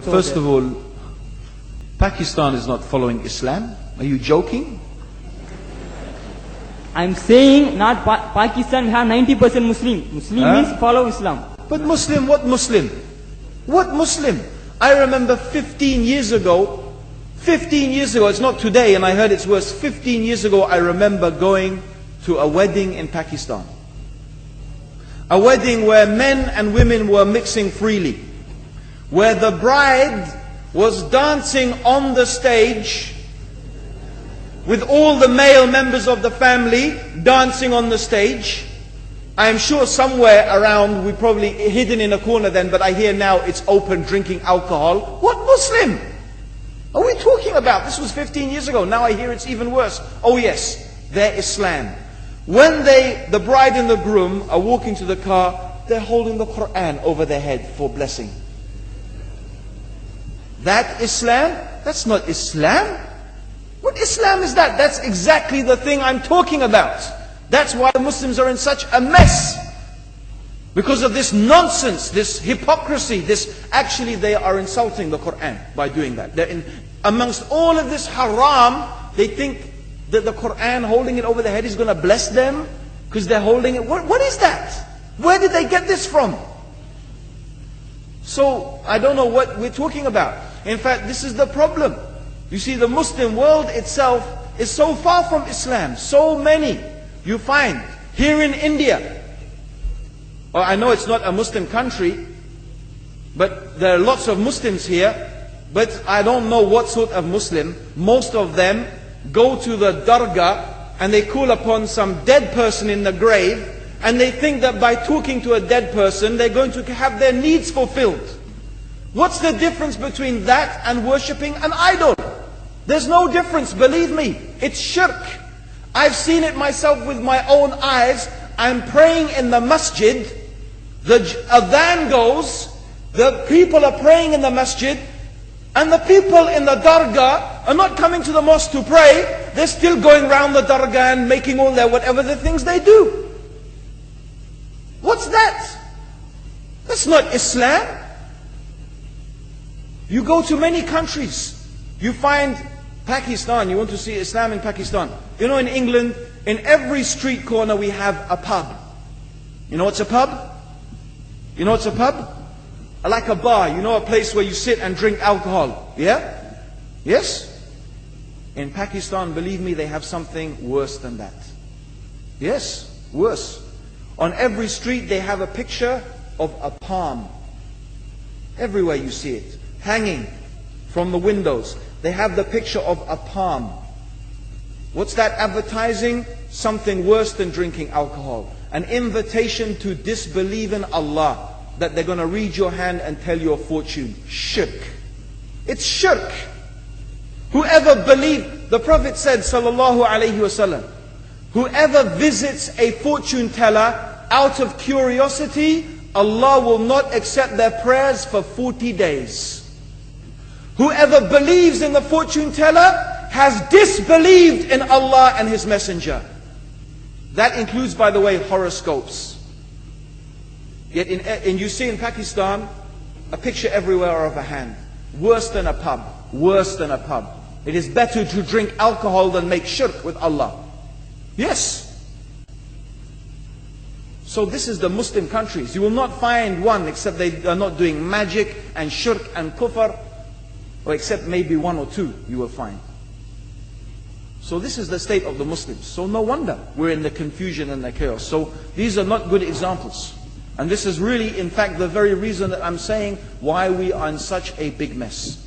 First of all, Pakistan is not following Islam. Are you joking? I'm saying not Pakistan, we have 90% Muslim. Muslim means follow Islam. But Muslim, what Muslim? What Muslim? I remember 15 years ago, it's not today and I heard it's worse. 15 years ago I remember going to a wedding in Pakistan. A wedding where men and women were mixing freely. Where the bride was dancing on the stage with all the male members of the family dancing on the stage. I am sure somewhere around, we probably hidden in a corner then, but I hear now it's open, drinking alcohol. What Muslim are we talking about? This was 15 years ago. Now I hear it's even worse. Oh yes, they're Islam. When the bride and the groom are walking to the car, they're holding the Quran over their head for blessing. That Islam? That's not Islam. What Islam is that? That's exactly the thing I'm talking about. That's why Muslims are in such a mess. Because of this nonsense, this hypocrisy, actually they are insulting the Quran by doing that. Amongst all of this haram, they think that the Quran, holding it over their head, is going to bless them because they're holding it. What is that? Where did they get this from? So, I don't know what we're talking about. In fact, this is the problem. You see, the Muslim world itself is so far from Islam. So many you find here in India. Well, I know it's not a Muslim country, but there are lots of Muslims here. But I don't know what sort of Muslim. Most of them go to the dargah and they call upon some dead person in the grave, and they think that by talking to a dead person they're going to have their needs fulfilled. What's the difference between that and worshipping an idol? There's no difference, believe me. It's shirk. I've seen it myself with my own eyes. I'm praying in the masjid, the adhan goes, the people are praying in the masjid, and the people in the dargah are not coming to the mosque to pray. They're still going around the dargah and making all their whatever the things they do. What's that? That's not Islam. You go to many countries, you find Pakistan, you want to see Islam in Pakistan. You know, in England, in every street corner we have a pub. You know what's a pub? You know what's a pub? Like a bar, you know, a place where you sit and drink alcohol. Yeah? Yes? In Pakistan, believe me, they have something worse than that. Yes, worse. On every street they have a picture of a palm. Everywhere you see it, hanging from the windows. They have the picture of a palm. What's that advertising? Something worse than drinking alcohol. An invitation to disbelieve in Allah. That they're going to read your hand and tell your fortune. Shirk. It's shirk. Whoever believes, the Prophet said, sallallahu alaihi wasallam, whoever visits a fortune teller out of curiosity, Allah will not accept their prayers for 40 days. Whoever believes in the fortune teller has disbelieved in Allah and His Messenger. That includes, by the way, horoscopes. Yet you see in Pakistan, a picture everywhere of a hand. Worse than a pub. Worse than a pub. It is better to drink alcohol than make shirk with Allah. Yes. So this is the Muslim countries. You will not find one except they are not doing magic and shirk and kufr, or except maybe one or two you will find. So this is the state of the Muslims. So no wonder we're in the confusion and the chaos. So these are not good examples. And this is really, in fact, the very reason that I'm saying why we are in such a big mess.